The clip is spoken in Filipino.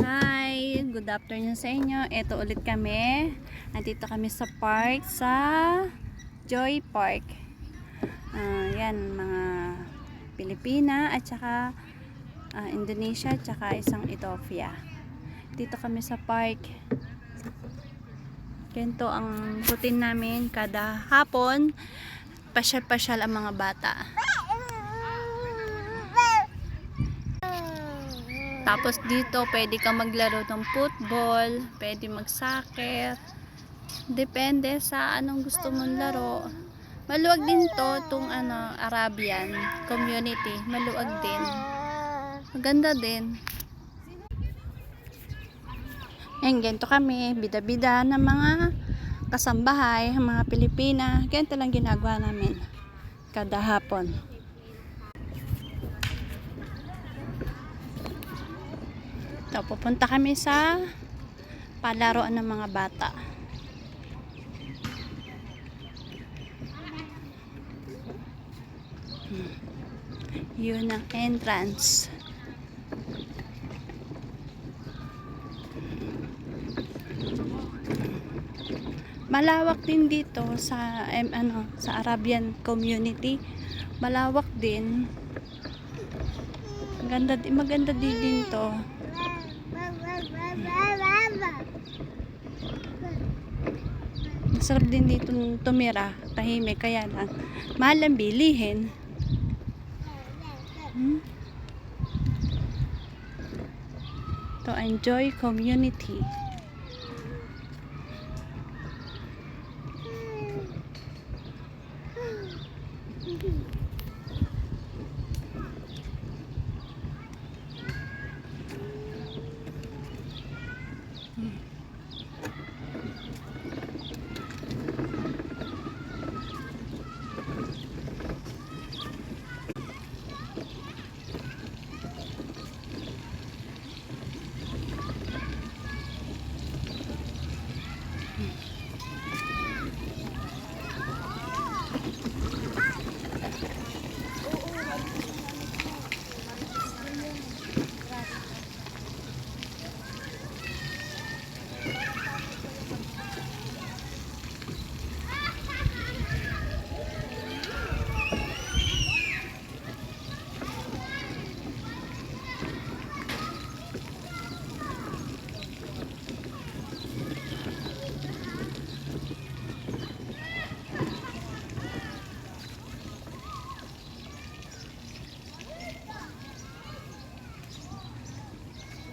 Hi, good afternoon sa inyo. Ito ulit kami. Nandito kami sa park, sa Joy Park. Yan, mga Pilipina at saka Indonesia at saka isang Ethiopia. Dito kami sa park. Ganito ang routine namin kada hapon. Pasyal-pasyal ang mga bata. Tapos dito, pwede kang maglaro ng football, pwede mag-soccer. Depende sa anong gusto mong laro. Maluwag din to, itong Arabian community. Maluwag din. Maganda din. Ayan, ganito kami. Bida-bida ng mga kasambahay, mga Pilipina. Ganito lang ginagawa namin kada hapon. So, pupunta kami sa palaruan ng mga bata. Yun ang entrance. Malawak din dito sa sa Arabian community. Malawak din. Maganda din to. Masarap din dito tumira, tahimik, kaya lang mahal ang bilihin. To enjoy community.